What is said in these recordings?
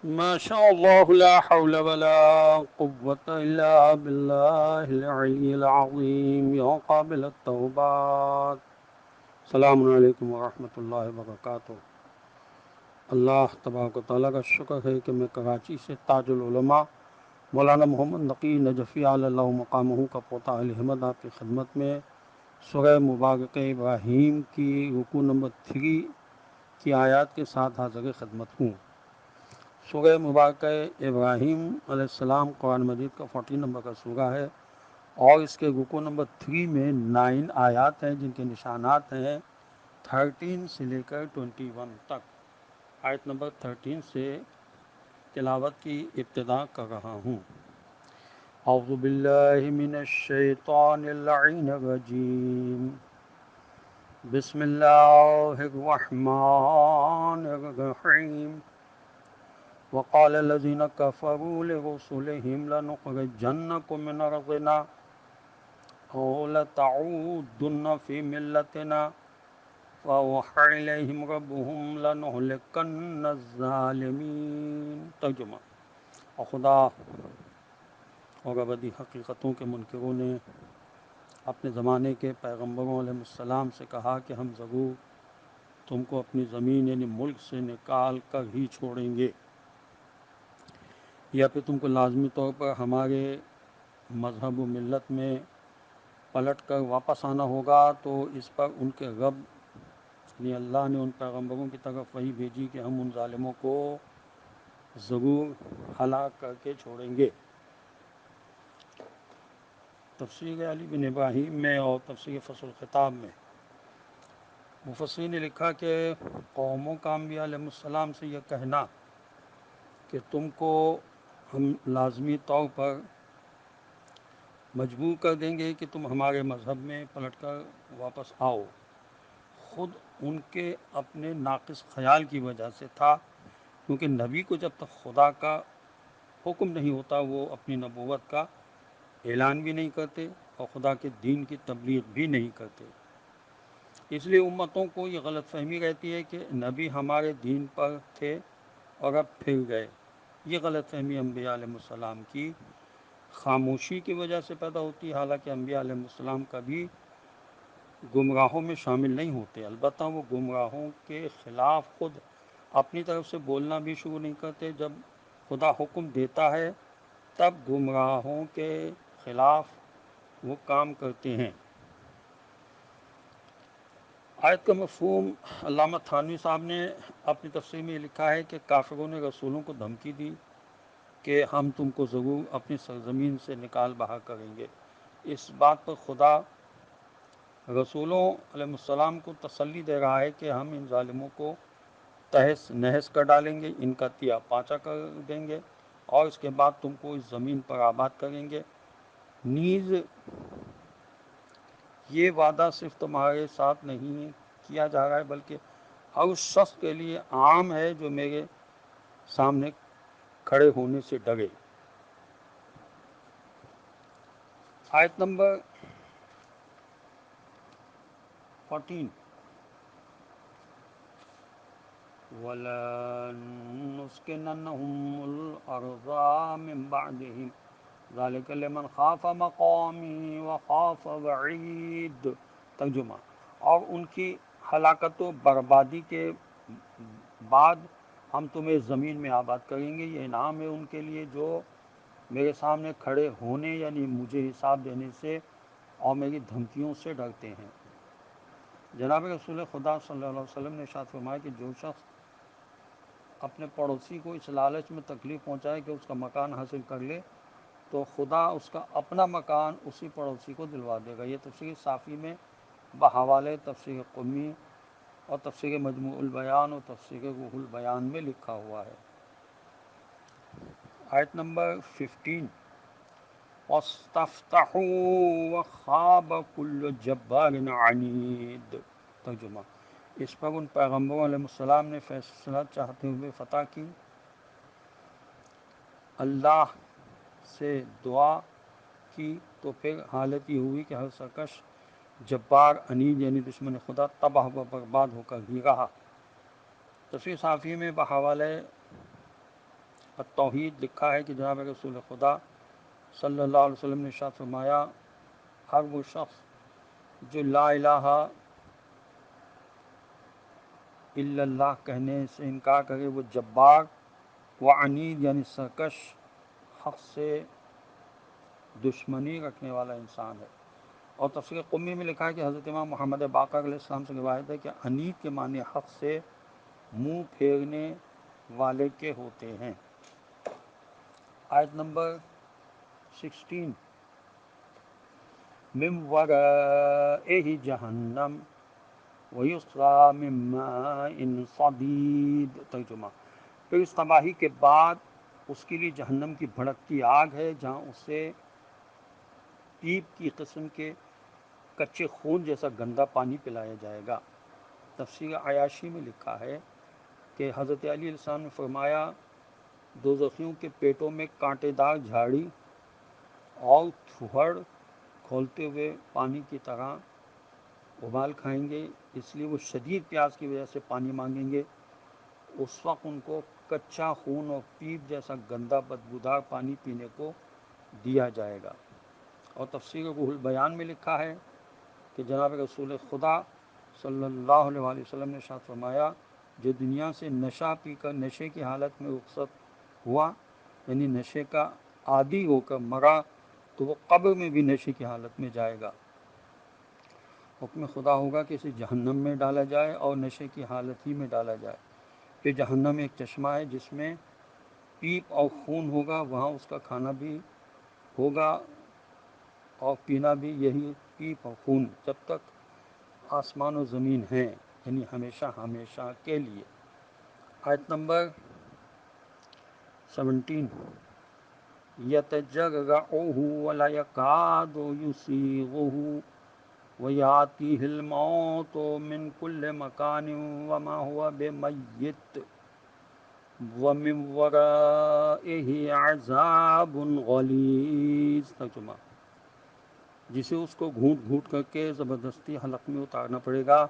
ما شاء اللہ لا حول ولا قوة الا باللہ العلی العظیم یا قابل التوبات۔ السلام علیکم ورحمۃ اللہ وبرکاتہ۔ اللہ تبارک و تعالیٰ کا شکر ہے کہ میں کراچی سے تاج العلماء مولانا محمد نقی نجفی علی اللہ مقامہ کا پوتا علی احمد آپ کی خدمت میں سورہ مبارک ابراہیم کی رکوع نمبر 3 کی آیات کے ساتھ حاضر خدمت ہوں۔ سورہ مبارکہ ابراہیم علیہ السلام قرآن مجید کا 14 نمبر کا سورہ ہے، اور اس کے رکوع نمبر 3 میں 9 آیات ہیں جن کے نشانات ہیں 13 سے لے کر 21 تک۔ آیت نمبر 13 سے تلاوت کی ابتدا کر رہا ہوں۔ اعوذ باللہ من الشیطان اللعین الرجیم، بسم اللہ الرحمن الرحیم۔ وقال الذين كفروا لرسلهم لنخرجنكم من أرضنا أو لتعودن في ملتنا فأوحى إليهم ربهم لنهلكن الظالمين۔ ترجمہ۔ اور خدا اور ابدی حقیقتوں کے منکروں نے اپنے زمانے کے پیغمبروں علیہ السلام سے کہا کہ ہم ضرور تم کو اپنی زمین یعنی ملک سے نکال کر ہی چھوڑیں گے، یا پھر تم کو لازمی طور پر ہمارے مذہب و ملت میں پلٹ کر واپس آنا ہوگا۔ تو اس پر ان کے رب یعنی اللہ نے ان پیغمبروں کی طرف وحی بھیجی کہ ہم ان ظالموں کو ضرور ہلاک کر کے چھوڑیں گے۔ تفسیر علی بن ابراہیم میں اور تفسیر فصل الخطاب میں مفسرین نے لکھا کہ قوموں کا انبیاء علیہ السلام سے یہ کہنا کہ تم کو ہم لازمی طور پر مجبور کر دیں گے کہ تم ہمارے مذہب میں پلٹ کر واپس آؤ، خود ان کے اپنے ناقص خیال کی وجہ سے تھا، کیونکہ نبی کو جب تک خدا کا حکم نہیں ہوتا وہ اپنی نبوت کا اعلان بھی نہیں کرتے اور خدا کے دین کی تبلیغ بھی نہیں کرتے۔ اس لیے امتوں کو یہ غلط فہمی رہتی ہے کہ نبی ہمارے دین پر تھے اور اب پھر گئے۔ یہ غلط فہمی انبیاء علیہ السلام کی خاموشی کی وجہ سے پیدا ہوتی ہے، حالانکہ انبیاء علیہ السلام کبھی گمراہوں میں شامل نہیں ہوتے، البتہ وہ گمراہوں کے خلاف خود اپنی طرف سے بولنا بھی شروع نہیں کرتے۔ جب خدا حکم دیتا ہے تب گمراہوں کے خلاف وہ کام کرتے ہیں۔ آیت کا مفہوم علامہ تھانوی صاحب نے اپنی تفسیر میں لکھا ہے کہ کافروں نے رسولوں کو دھمکی دی کہ ہم تم کو ضرور اپنی سرزمین سے نکال باہر کریں گے۔ اس بات پر خدا رسولوں علیہ السلام کو تسلی دے رہا ہے کہ ہم ان ظالموں کو تہس نہس کر ڈالیں گے، ان کا تیا پانچا کر دیں گے، اور اس کے بعد تم کو اس زمین پر آباد کریں گے۔ نیز یہ وعدہ صرف تمہارے ساتھ نہیں کیا جا رہا ہے بلکہ ہر اس شخص کے لیے عام ہے جو میرے سامنے کھڑے ہونے سے ڈرے۔ آیت نمبر 14، وَلَنُسْكِنَنَّهُمُ الْأَرْضَ مِنْ بَعْدِهِمْ ذَلِكَ لِمَنْ خَافَ مَقَامِي وَخَافَ وَعِيدِ۔ ترجمہ۔ اور ان کی ہلاکت و بربادی کے بعد ہم تمہیں زمین میں آباد کریں گے، یہ انعام ہے ان کے لیے جو میرے سامنے کھڑے ہونے یعنی مجھے حساب دینے سے اور میری دھمکیوں سے ڈرتے ہیں۔ جناب رسول خدا صلی اللہ علیہ وسلم نے ارشاد فرمایا کہ جو شخص اپنے پڑوسی کو اس لالچ میں تکلیف پہنچائے کہ اس کا مکان حاصل کر لے تو خدا اس کا اپنا مکان اسی پڑوسی کو دلوا دے گا۔ یہ تفسیر صافی میں بحوالے تفسیر قمی اور تفسیر مجموع البیان اور تفسیر روح البیان میں لکھا ہوا ہے۔ آیت نمبر 15، وَاسْتَفْتَحُوا وَخَابَ كُلُّ جَبَّارٍ عَنِيدٍ۔ ترجمہ۔ اس پر ان پیغمبروں علیہ السلام نے فیصلہ چاہتے ہوئے فتح کی، اللہ سے دعا کی، تو پھر حالت یہ ہوئی کہ ہر سرکش جبار عنید یعنی دشمن خدا تباہ و برباد ہو کر ہی رہا۔ تفسیر صافی میں بحوالے التوحید لکھا ہے کہ جناب رسول خدا صلی اللہ علیہ وسلم نے ارشاد فرمایا، ہر وہ شخص جو لا الہ الا اللہ کہنے سے انکار کرے وہ جبار و عنید یعنی سرکش، حق سے دشمنی رکھنے والا انسان ہے۔ اور تفسیر قمی میں لکھا ہے کہ حضرت امام محمد باقر علیہ السلام سے روایت ہے کہ عنید کے معنی حق سے منہ پھیرنے والے کے ہوتے ہیں۔ آیت نمبر 16، من ورائہ جہنم ویسقی من ماء صدید، ترجمہ، پھر اس تباہی کے بعد اس کے لیے جہنم کی بھڑکتی آگ ہے جہاں اسے پیپ کی قسم کے کچے خون جیسا گندا پانی پلایا جائے گا۔ تفسیر عیاشی میں لکھا ہے کہ حضرت علی علیہ السلام نے فرمایا، دوزخیوں کے پیٹوں میں کانٹے دار جھاڑی اور تھوہڑ کھولتے ہوئے پانی کی طرح ابال کھائیں گے، اس لیے وہ شدید پیاس کی وجہ سے پانی مانگیں گے۔ اس وقت ان کو کچا خون اور پیپ جیسا گندا بدبودار پانی پینے کو دیا جائے گا۔ اور تفسیر روح البیان میں لکھا ہے کہ جناب رسول خدا صلی اللہ علیہ وآلہ وسلم نے ارشاد فرمایا، جو دنیا سے نشہ پی کر نشے کی حالت میں رخصت ہوا، یعنی نشے کا عادی ہو کر مرا، تو وہ قبر میں بھی نشے کی حالت میں جائے گا۔ حکم خدا ہوگا کہ اسے جہنم میں ڈالا جائے اور نشے کی حالت ہی میں ڈالا جائے۔ پھر جہنم ایک چشمہ ہے جس میں پیپ اور خون ہوگا، وہاں اس کا کھانا بھی ہوگا اور پینا بھی یہی پیپ اور خون، جب تک آسمان و زمین ہیں، یعنی ہمیشہ ہمیشہ کے لیے۔ آیت نمبر 17، یتجرعہ ولا یکاد یسیغہ ویاتیہ الموت من کل مکان وما ہوا بمیت ومن ورائہ عذاب غلیظ، ترجمہ، جسے اس کو گھونٹ گھونٹ کر کے زبردستی حلق میں اتارنا پڑے گا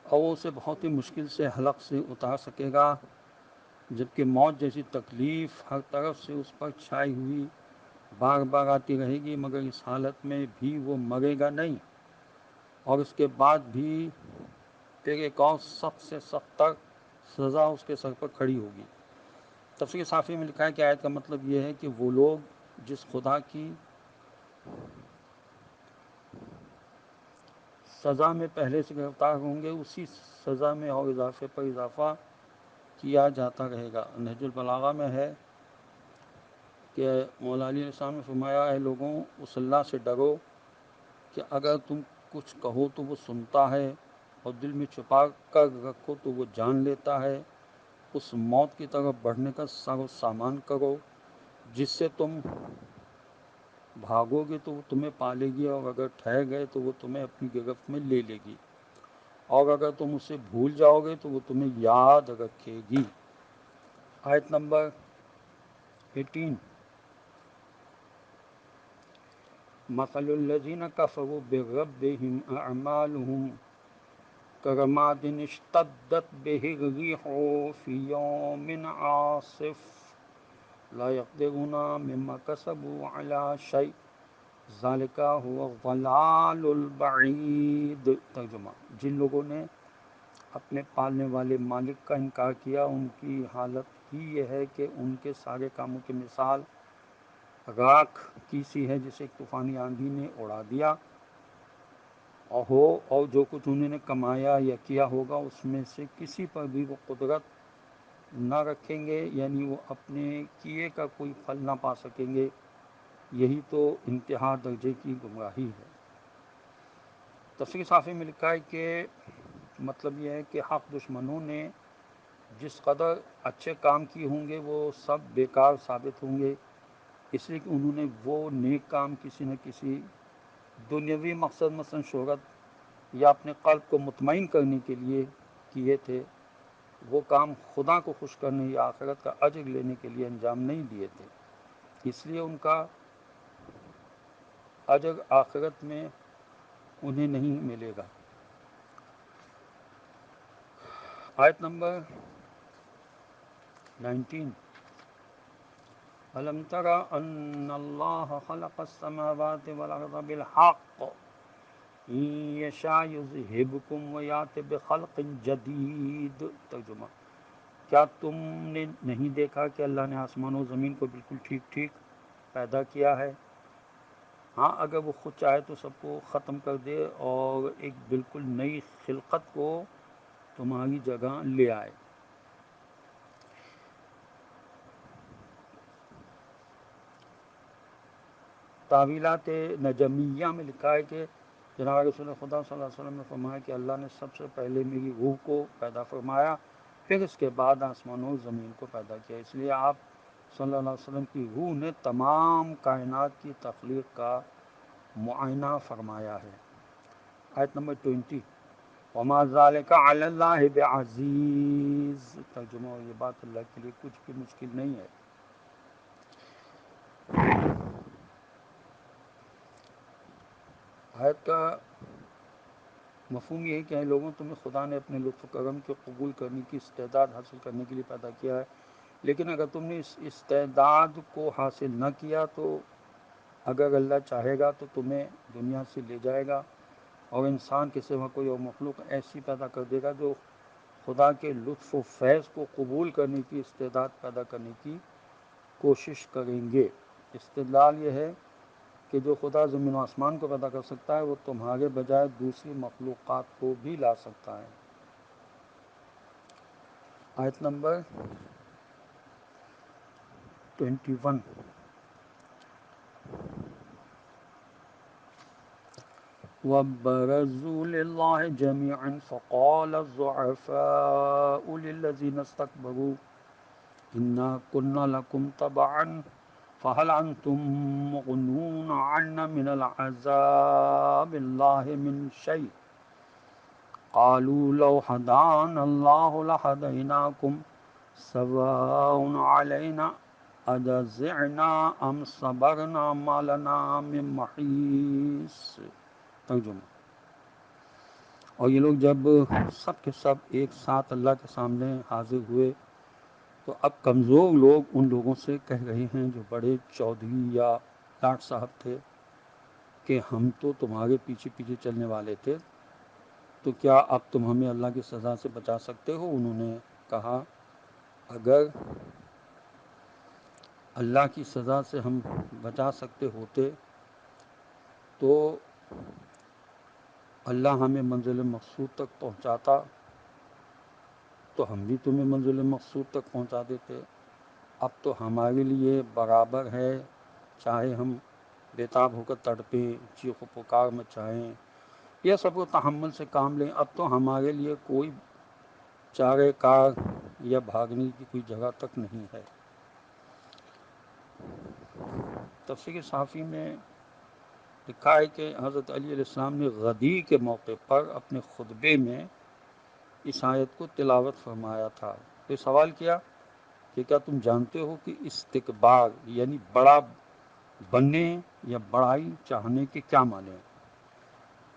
اور وہ اسے بہت ہی مشکل سے حلق سے اتار سکے گا، جبکہ موت جیسی تکلیف ہر طرف سے اس پر چھائی ہوئی بار بار آتی رہے گی، مگر اس حالت میں بھی وہ مرے گا نہیں، اور اس کے بعد بھی پھر ایک اور سخت سے سخت تر سزا اس کے سر پر کھڑی ہوگی۔ تفسیر صافی میں لکھا ہے کہ آیت کا مطلب یہ ہے کہ وہ لوگ جس خدا کی سزا میں پہلے سے گرفتار ہوں گے، اسی سزا میں اور اضافے پر اضافہ کیا جاتا رہے گا۔ نہج البلاغہ میں ہے کہ مولا علی علیہ السلام نے فرمایا، اے لوگوں، اس اللہ سے ڈرو کہ اگر تم کچھ کہو تو وہ سنتا ہے، اور دل میں چھپا کر رکھو تو وہ جان لیتا ہے۔ اس موت کی طرف بڑھنے کا سر و سامان کرو، جس سے تم بھاگو گے تو وہ تمہیں پالے گی، اور اگر ٹھہر گئے تو وہ تمہیں اپنی گرفت میں لے لے گی، اور اگر تم اسے بھول جاؤ گے تو وہ تمہیں یاد رکھے گی۔ آیت نمبر 18، مثل الذین کفروا بربہم اعمالہم کرماد اشتدت بہ الریح فی یوم عاصف لا یقدرون مما کسبوا علی شیء ذالک هو الضلال البعید، ترجمہ، جن لوگوں نے اپنے پالنے والے مالک کا انکار کیا، ان کی حالت ہی یہ ہے کہ ان کے سارے کاموں کی مثال راکھ کی سی ہے جسے ایک طوفانی آندھی نے اڑا دیا، اور جو کچھ انہوں نے کمایا یا کیا ہوگا اس میں سے کسی پر بھی وہ قدرت نہ رکھیں گے، یعنی وہ اپنے کیے کا کوئی پھل نہ پا سکیں گے۔ یہی تو انتہا درجے کی گمراہی ہے۔ تفسیر صافی میں لکھا ہے کہ مطلب یہ ہے کہ حق دشمنوں نے جس قدر اچھے کام کیے ہوں گے وہ سب بیکار ثابت ہوں گے، اس لیے کہ انہوں نے وہ نیک کام کسی نہ کسی دنیاوی مقصد، مثلا شہرت یا اپنے قلب کو مطمئن کرنے کے لیے کیے تھے، وہ کام خدا کو خوش کرنے یا آخرت کا اجر لینے کے لیے انجام نہیں دیے تھے، اس لیے ان کا اجر آخرت میں انہیں نہیں ملے گا۔ آیت نمبر 19، الم تر ان اللہ خلق السماوات والارض بالحق ان یشاء یذہبکم ویات بخلق جدید۔ ترجمہ: کیا تم نے نہیں دیکھا کہ اللہ نے آسمان و زمین کو بالکل ٹھیک ٹھیک پیدا کیا ہے؟ ہاں، اگر وہ خود چاہے تو سب کو ختم کر دے اور ایک بالکل نئی خلقت کو تمہاری جگہ لے آئے۔ تعویلات نجمیہ میں لکھا ہے کہ جناب رسول خدا صلی اللہ علیہ وسلم نے فرمایا کہ اللہ نے سب سے پہلے میری روح کو پیدا فرمایا، پھر اس کے بعد آسمان و زمین کو پیدا کیا۔ اس لیے آپ صلی اللہ علیہ وسلم کی روح نے تمام کائنات کی تخلیق کا معائنہ فرمایا ہے۔ آیت نمبر 20، وما ذالک علی اللہ بعزیز۔ ترجمہ: اور یہ بات اللہ کے لیے کچھ بھی مشکل نہیں ہے۔ آیت کا مفہوم یہ ہے کہ اے لوگوں، تمہیں خدا نے اپنے لطف و کرم کے قبول کرنے کی استعداد حاصل کرنے کے لیے پیدا کیا ہے، لیکن اگر تم نے اس استعداد کو حاصل نہ کیا تو اگر اللہ چاہے گا تو تمہیں دنیا سے لے جائے گا اور انسان کے سوا کوئی اور مخلوق ایسی پیدا کر دے گا جو خدا کے لطف و فیض کو قبول کرنے کی استعداد پیدا کرنے کی کوشش کریں گے۔ استدلال یہ ہے کہ جو خدا زمین و آسمان کو پیدا کر سکتا ہے وہ تمہارے بجائے دوسری مخلوقات کو بھی لا سکتا ہے۔ آیت نمبر 21، وَبَرَزُوا لِلَّهِ جَمِيعًا فَقَالَ الضُّعَفَاءُ لِلَّذِينَ اسْتَكْبَرُوا إِنَّا كُنَّا لَكُمْ تَبَعًا فَهَلْ أَنْتُمْ مُغْنُونَ عَنَّا مِنَ الْعَذَابِ اللَّهِ مِنْ شَيْءٍ قَالُوا لَوْ هَدَانَا اللَّهُ لَهَدَيْنَاكُمْ سَوَاءٌ عَلَيْنَا أَجَزِعْنَا أَمْ صَبَرْنَا مَا لَنَا مِن مَّحِيصٍ۔ ترجمہ: اور یہ لوگ جب سب کے سب ایک ساتھ اللہ کے سامنے حاضر ہوئے تو اب کمزور لوگ ان لوگوں سے کہہ رہے ہیں جو بڑے چودھری یا لاٹ صاحب تھے کہ ہم تو تمہارے پیچھے پیچھے چلنے والے تھے، تو کیا اب تم ہمیں اللہ کی سزا سے بچا سکتے ہو؟ انہوں نے کہا، اگر اللہ کی سزا سے ہم بچا سکتے ہوتے تو اللہ ہمیں منزل مقصود تک پہنچاتا تو ہم بھی تمہیں منزل مقصود تک پہنچا دیتے۔ اب تو ہمارے لیے برابر ہے، چاہے ہم بےتاب ہو کر تڑپیں، چیخ و پکار مچائیں یا سب کو تحمل سے کام لیں، اب تو ہمارے لیے کوئی چارے کار یا بھاگنے کی کوئی جگہ تک نہیں ہے۔ تفسیر صافی میں لکھا ہے کہ حضرت علی علیہ السلام نے غدیر کے موقع پر اپنے خطبے میں اس آیت کو تلاوت فرمایا تھا۔ پھر سوال کیا کہ کیا تم جانتے ہو کہ استکبار یعنی بڑا بننے یا بڑائی چاہنے کے کیا معنی ہیں؟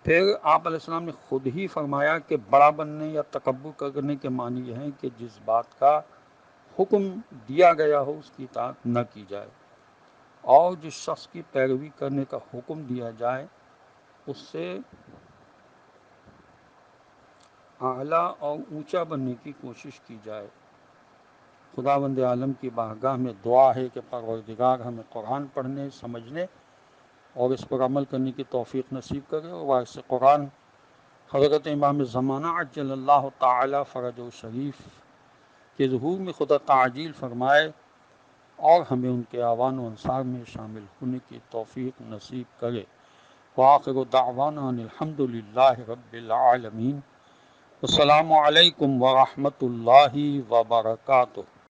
پھر آپ علیہ السلام نے خود ہی فرمایا کہ بڑا بننے یا تکبر کرنے کے معنی یہ ہیں کہ جس بات کا حکم دیا گیا ہو اس کی اطاعت نہ کی جائے، اور جس شخص کی پیروی کرنے کا حکم دیا جائے اس سے اعلیٰ اور اونچا بننے کی کوشش کی جائے۔ خداوند عالم کی بارگاہ میں دعا ہے کہ پروردگار ہمیں قرآن پڑھنے، سمجھنے اور اس پر عمل کرنے کی توفیق نصیب کرے، اور وارث قرآن حضرت امام زمانہ عجل اللہ تعالی فرج و شریف کے ظہور میں خدا تعجیل فرمائے اور ہمیں ان کے اعوان و انصار میں شامل ہونے کی توفیق نصیب کرے۔ وآخر دعوانا ان الحمد للہ رب العالمین۔ السلام علیکم ورحمۃ اللہ وبرکاتہ۔